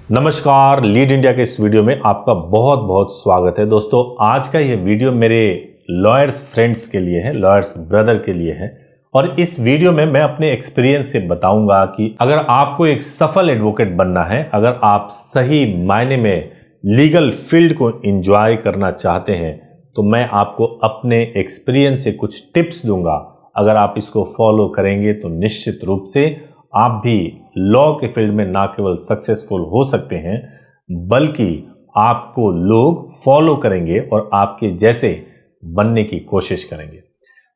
नमस्कार, lead India के इस वीडियो में आपका बहुत बहुत स्वागत है। दोस्तों, आज का ये वीडियो मेरे लॉयर्स फ्रेंड्स के लिए है, लॉयर्स ब्रदर के लिए है। और इस वीडियो में मैं अपने एक्सपीरियंस से बताऊंगा कि अगर आपको एक सफल एडवोकेट बनना है, अगर आप सही मायने में लीगल फील्ड को एंजॉय करना चाहते हैं, तो मैं आपको अपने एक्सपीरियंस से कुछ टिप्स दूंगा। अगर आप इसको फॉलो करेंगे तो निश्चित रूप से आप भी लॉ के फील्ड में ना केवल सक्सेसफुल हो सकते हैं, बल्कि आपको लोग फॉलो करेंगे और आपके जैसे बनने की कोशिश करेंगे।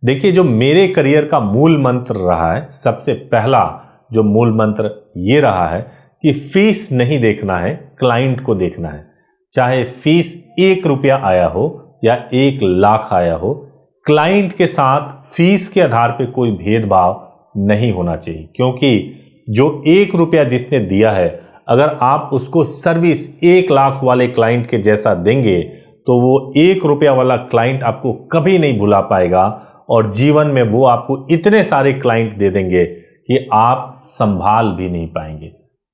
देखिए, जो मेरे करियर का मूल मंत्र रहा है, सबसे पहला जो मूल मंत्र ये रहा है कि फीस नहीं देखना है, क्लाइंट को देखना है। चाहे फीस 1 रुपया आया हो या 1 लाख आया हो, क्लाइंट के साथ फीस के आधार पर कोई भेदभाव नहीं होना चाहिए। क्योंकि जो 1 रुपया जिसने दिया है, अगर आप उसको सर्विस 1 लाख वाले क्लाइंट के जैसा देंगे, तो वो 1 रुपया वाला क्लाइंट आपको कभी नहीं भुला पाएगा और जीवन में वो आपको इतने सारे क्लाइंट दे देंगे कि आप संभाल भी नहीं पाएंगे।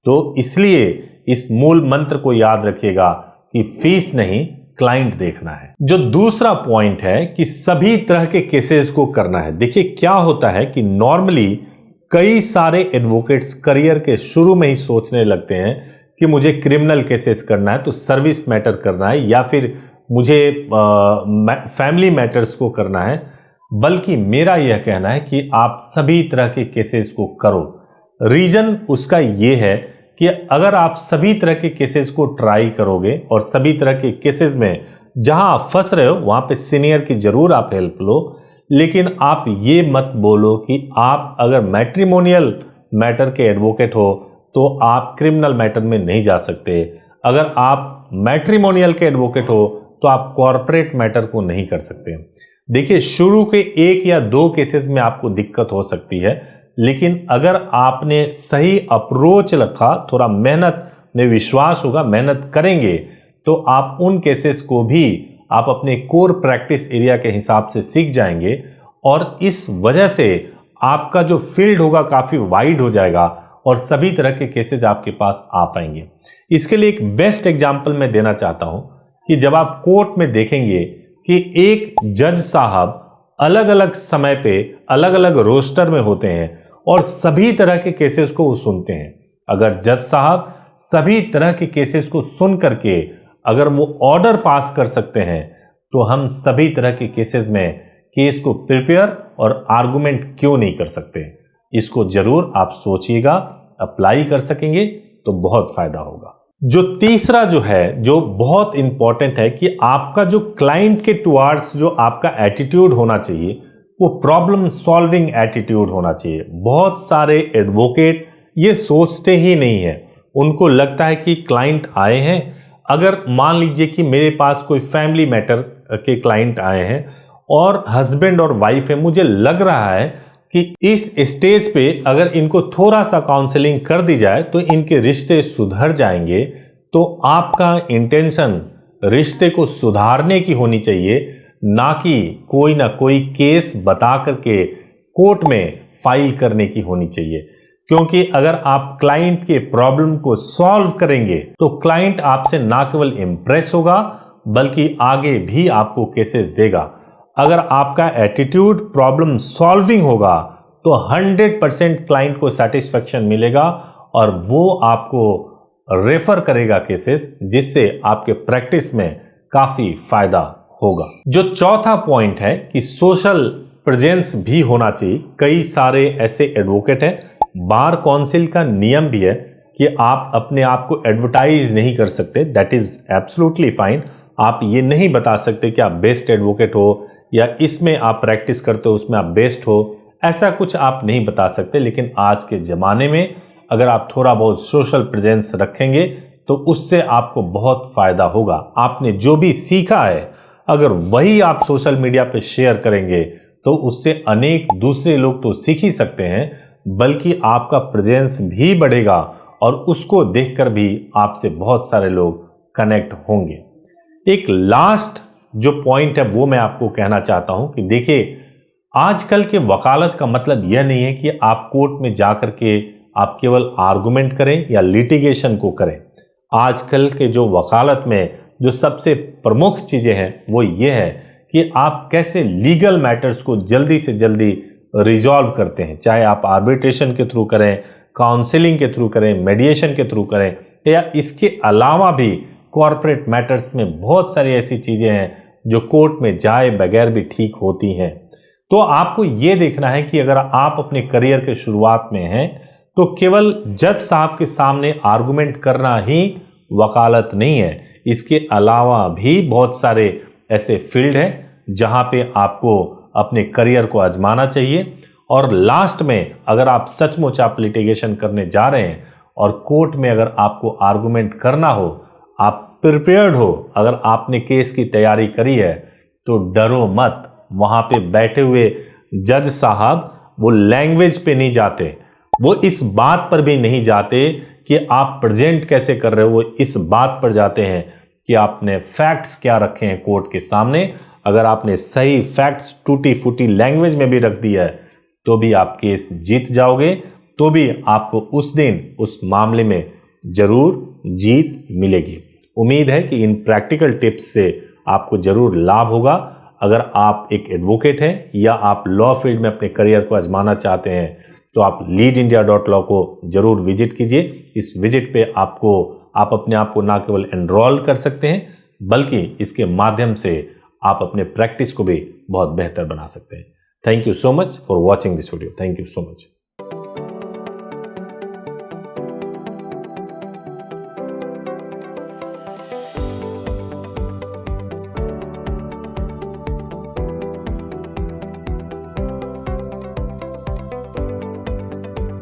तो इसलिए इस मूल मंत्र को याद रखिएगा कि फीस नहीं, क्लाइंट देखना है। जो दूसरा पॉइंट है कि सभी तरह के केसेस को करना है। देखिए, क्या होता है कि नॉर्मली कई सारे एडवोकेट्स करियर के शुरू में ही सोचने लगते हैं कि मुझे क्रिमिनल केसेस करना है, तो सर्विस मैटर करना है, या फिर मुझे फैमिली मैटर्स को करना है। बल्कि मेरा यह कहना है कि आप सभी तरह के केसेस को करो। रीजन उसका यह है कि अगर आप सभी तरह के केसेस को ट्राई करोगे और सभी तरह के केसेस में जहां आप फंस रहे हो वहां पे सीनियर की जरूर आप हेल्प लो, लेकिन आप ये मत बोलो कि आप अगर मैट्रिमोनियल मैटर के एडवोकेट हो तो आप क्रिमिनल मैटर में नहीं जा सकते। अगर आप मैट्रिमोनियल के एडवोकेट हो तो आप कॉर्पोरेट मैटर को नहीं कर सकते। देखिए, शुरू के 1 या 2 केसेस में आपको दिक्कत हो सकती है, लेकिन अगर आपने सही अप्रोच रखा, थोड़ा मेहनत में विश्वास होगा, मेहनत करेंगे, तो आप उन केसेस को भी आप अपने कोर प्रैक्टिस एरिया के हिसाब से सीख जाएंगे और इस वजह से आपका जो फील्ड होगा काफी वाइड हो जाएगा और सभी तरह के केसेस आपके पास आ पाएंगे। इसके लिए एक बेस्ट एग्जांपल मैं देना चाहता हूं कि जब आप कोर्ट में देखेंगे कि एक जज साहब अलग अलग समय पे अलग अलग रोस्टर में होते हैं और सभी तरह के केसेस को वो सुनते हैं। अगर जज साहब सभी तरह के केसेस को सुन करके अगर वो ऑर्डर पास कर सकते हैं, तो हम सभी तरह के केसेस में केस को प्रिपेयर और आर्गुमेंट क्यों नहीं कर सकते। इसको जरूर आप सोचिएगा, अप्लाई कर सकेंगे तो बहुत फायदा होगा। जो तीसरा जो है, जो बहुत इंपॉर्टेंट है कि आपका जो क्लाइंट के टुवार्ड्स जो आपका एटीट्यूड होना चाहिए, वो प्रॉब्लम सॉल्विंग एटीट्यूड होना चाहिए। बहुत सारे एडवोकेट ये सोचते ही नहीं है। उनको लगता है कि क्लाइंट आए हैं, अगर मान लीजिए कि मेरे पास कोई फैमिली मैटर के क्लाइंट आए हैं और हस्बैंड और वाइफ है, मुझे लग रहा है कि इस स्टेज पे अगर इनको थोड़ा सा काउंसलिंग कर दी जाए तो इनके रिश्ते सुधर जाएंगे। तो आपका इंटेंशन रिश्ते को सुधारने की होनी चाहिए, ना कि कोई ना कोई केस बता करके कोर्ट में फाइल करने की होनी चाहिए। क्योंकि अगर आप क्लाइंट के प्रॉब्लम को सॉल्व करेंगे तो क्लाइंट आपसे ना केवल इंप्रेस होगा बल्कि आगे भी आपको केसेस देगा। अगर आपका एटीट्यूड प्रॉब्लम सॉल्विंग होगा तो 100% क्लाइंट को सेटिस्फेक्शन मिलेगा और वो आपको रेफर करेगा केसेस, जिससे आपके प्रैक्टिस में काफी फायदा होगा। जो चौथा पॉइंट है कि सोशल प्रेजेंस भी होना चाहिए। कई सारे ऐसे एडवोकेट हैं, बार काउंसिल का नियम भी है कि आप अपने आप को एडवर्टाइज नहीं कर सकते। That is absolutely fine. आप ये नहीं बता सकते कि आप बेस्ट एडवोकेट हो या इसमें आप प्रैक्टिस करते हो उसमें आप बेस्ट हो, ऐसा कुछ आप नहीं बता सकते। लेकिन आज के ज़माने में अगर आप थोड़ा बहुत सोशल प्रेजेंस रखेंगे तो उससे आपको बहुत फ़ायदा होगा। आपने जो भी सीखा है अगर वही आप सोशल मीडिया पे शेयर करेंगे तो उससे अनेक दूसरे लोग तो सीख ही सकते हैं, बल्कि आपका प्रेजेंस भी बढ़ेगा और उसको देखकर भी आपसे बहुत सारे लोग कनेक्ट होंगे। एक लास्ट जो पॉइंट है वो मैं आपको कहना चाहता हूं कि देखिए, आजकल के वकालत का मतलब यह नहीं है कि आप कोर्ट में जाकर के आप केवल आर्गुमेंट करें या लिटिगेशन को करें। आजकल के जो वकालत में जो सबसे प्रमुख चीज़ें हैं वो ये है कि आप कैसे लीगल मैटर्स को जल्दी से जल्दी रिजॉल्व करते हैं, चाहे आप आर्बिट्रेशन के थ्रू करें, काउंसलिंग के थ्रू करें, मेडिएशन के थ्रू करें, या इसके अलावा भी कॉर्पोरेट मैटर्स में बहुत सारी ऐसी चीज़ें हैं जो कोर्ट में जाए बगैर भी ठीक होती हैं। तो आपको ये देखना है कि अगर आप अपने करियर के शुरुआत में हैं तो केवल जज साहब के सामने आर्गुमेंट करना ही वकालत नहीं है, इसके अलावा भी बहुत सारे ऐसे फील्ड हैं जहां पे आपको अपने करियर को आजमाना चाहिए। और लास्ट में अगर आप सचमुच आप लिटिगेशन करने जा रहे हैं और कोर्ट में अगर आपको आर्गुमेंट करना हो, आप प्रिपेयर्ड हो, अगर आपने केस की तैयारी करी है तो डरो मत। वहां पे बैठे हुए जज साहब वो लैंग्वेज पे नहीं जाते, वो इस बात पर भी नहीं जाते कि आप प्रेजेंट कैसे कर रहे हो, वो इस बात पर जाते हैं कि आपने फैक्ट्स क्या रखे हैं कोर्ट के सामने। अगर आपने सही फैक्ट्स टूटी फूटी लैंग्वेज में भी रख दिया है तो भी आप केस जीत जाओगे, तो भी आपको उस दिन उस मामले में जरूर जीत मिलेगी। उम्मीद है कि इन प्रैक्टिकल टिप्स से आपको जरूर लाभ होगा। अगर आप एक एडवोकेट हैं या आप लॉ फील्ड में अपने करियर को आजमाना चाहते हैं तो आप leadindia.law को जरूर विजिट कीजिए। इस विजिट पे आप अपने आप को ना केवल एनरोल कर सकते हैं बल्कि इसके माध्यम से आप अपने प्रैक्टिस को भी बहुत बेहतर बना सकते हैं। Thank you so much for watching this video. Thank you so much.